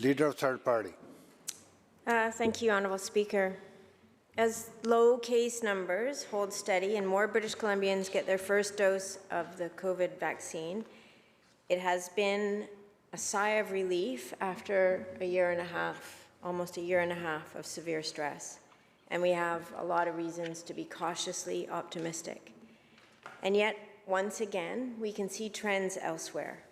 Leader of Third Party. Thank you, Honourable Speaker. As low case numbers hold steady and more British Columbians get their first dose of the COVID vaccine, it has been a sigh of relief after a year and a half, almost a year and a half of severe stress. And we have a lot of reasons to be cautiously optimistic. And yet, once again, we can see trends elsewhere.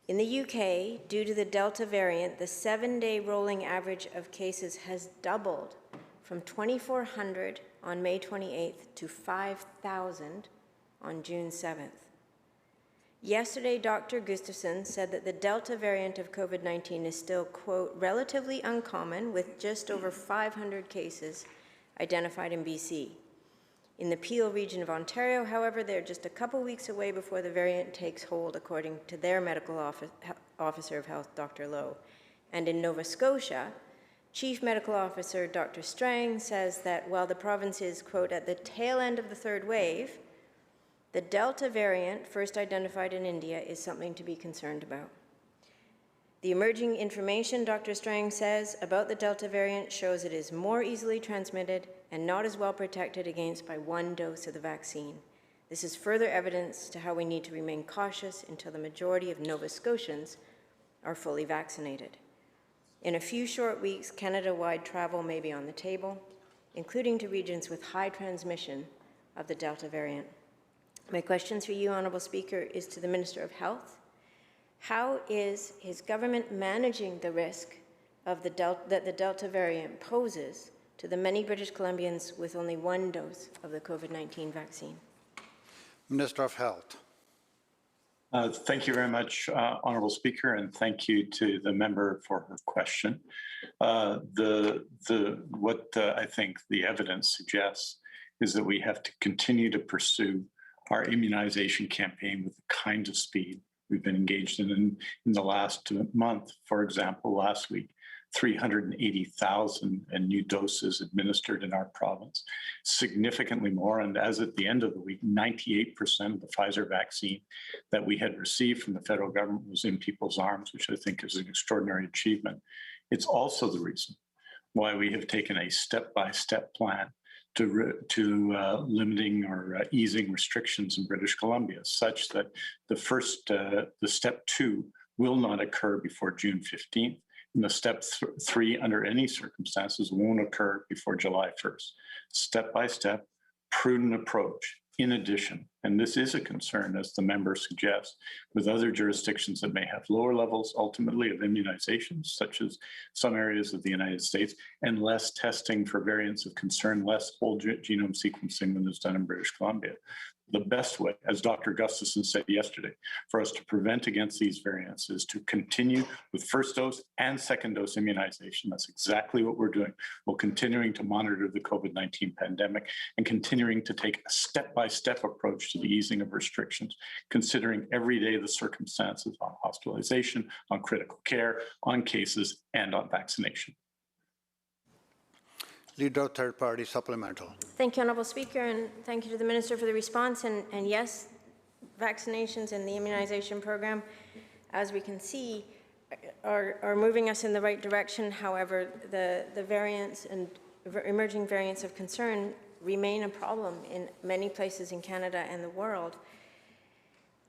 In the UK, due to the Delta variant, the 7-day rolling average of cases has doubled from 2,400 on May 28th to 5,000 on June 7th. Yesterday, Dr. Gustafson said that the Delta variant of COVID-19 is still, quote, relatively uncommon, with just over 500 cases identified in BC. In the Peel region of Ontario, however, they're just a couple weeks away before the variant takes hold, according to their medical officer of health, Dr. Lowe. And in Nova Scotia, Chief Medical Officer Dr. Strang says that while the province is, quote, at the tail end of the third wave, the Delta variant, first identified in India, is something to be concerned about. The emerging information, Dr. Strang says, about the Delta variant shows it is more easily transmitted and not as well protected against by one dose of the vaccine. This is further evidence to how we need to remain cautious until the majority of Nova Scotians are fully vaccinated. In a few short weeks, Canada-wide travel may be on the table, including to regions with high transmission of the Delta variant. My question for you, Honourable Speaker, is to the Minister of Health. How is his government managing the risk of that the Delta variant poses to the many British Columbians with only one dose of the COVID-19 vaccine? Minister of Health. Thank you very much, Honourable Speaker, and thank you to the member for her question. What I think the evidence suggests is that we have to continue to pursue our immunization campaign with the kind of speed we've been engaged in the last month. For example, last week, 380,000 new doses administered in our province, significantly more. And as at the end of the week, 98% of the Pfizer vaccine that we had received from the federal government was in people's arms, which I think is an extraordinary achievement. It's also the reason why we have taken a step-by-step plan to limiting or easing restrictions in British Columbia, such that the step 2 will not occur before June 15th, and the step 3, under any circumstances, won't occur before July 1st. Step by step, prudent approach. In addition, and this is a concern, as the member suggests, with other jurisdictions that may have lower levels, ultimately, of immunizations, such as some areas of the United States, and less testing for variants of concern, less whole genome sequencing than is done in British Columbia. The best way, as Dr. Gustafson said yesterday, for us to prevent against these variants is to continue with first dose and second dose immunization. That's exactly what we're doing. We're continuing to monitor the COVID-19 pandemic and continuing to take a step-by-step approach to the easing of restrictions, considering every day the circumstances on hospitalization, on critical care, on cases, and on vaccination. Leader of Third Party, supplemental. Thank you, Honourable Speaker, and thank you to the Minister for the response. And yes, vaccinations and the immunization program, as we can see, are moving us in the right direction. However, the variants and emerging variants of concern remain a problem in many places in Canada and the world.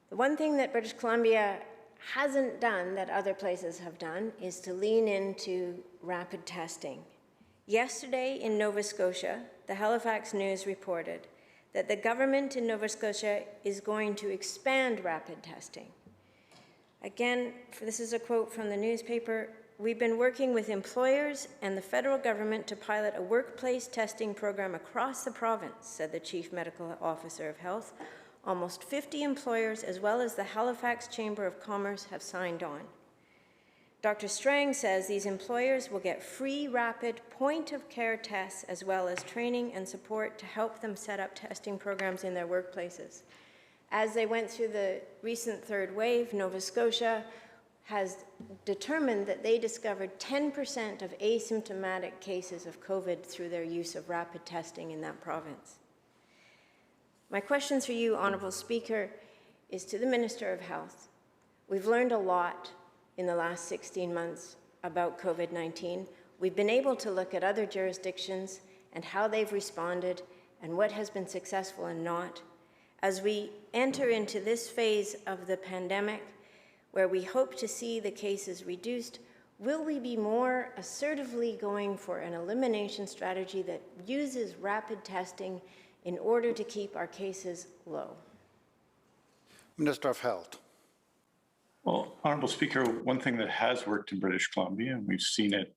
The one thing that British Columbia hasn't done that other places have done is to lean into rapid testing. Yesterday in Nova Scotia, the Halifax News reported that the government in Nova Scotia is going to expand rapid testing. Again, this is a quote from the newspaper, "We've been working with employers and the federal government to pilot a workplace testing program across the province," said the Chief Medical Officer of Health. Almost 50 employers, as well as the Halifax Chamber of Commerce, have signed on. Dr. Strang says these employers will get free rapid point-of-care tests, as well as training and support to help them set up testing programs in their workplaces. As they went through the recent third wave, Nova Scotia has determined that they discovered 10% of asymptomatic cases of COVID through their use of rapid testing in that province. My question for you, Honourable Speaker, is to the Minister of Health. We've learned a lot in the last 16 months about COVID-19, we've been able to look at other jurisdictions and how they've responded and what has been successful and not. As we enter into this phase of the pandemic, where we hope to see the cases reduced, will we be more assertively going for an elimination strategy that uses rapid testing in order to keep our cases low? Minister of Health. Well, Honourable Speaker, one thing that has worked in British Columbia, and we've seen it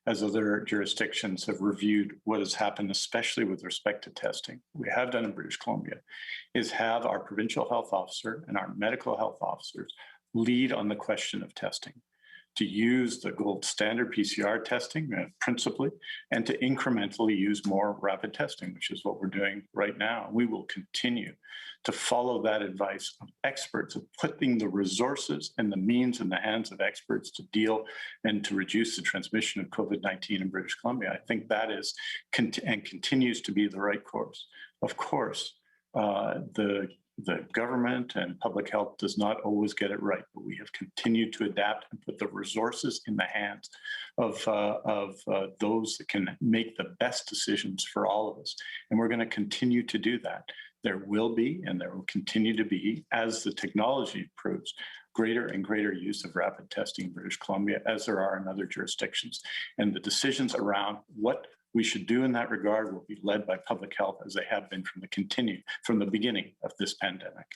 as other jurisdictions have reviewed what has happened, especially with respect to testing, we have done in British Columbia, is have our provincial health officer and our medical health officers lead on the question of testing, to use the gold standard PCR testing principally, and to incrementally use more rapid testing, which is what we're doing right now. We will continue to follow that advice of experts, of putting the resources and the means in the hands of experts to deal and to reduce the transmission of COVID-19 in British Columbia. I think that is and continues to be the right course. Of course, the government and public health does not always get it right, but we have continued to adapt and put the resources in the hands of those that can make the best decisions for all of us. And we're going to continue to do that. There will be, and there will continue to be, as the technology improves, greater and greater use of rapid testing in British Columbia, as there are in other jurisdictions. And the decisions around what we should do in that regard will be led by public health, as they have been from the beginning of this pandemic.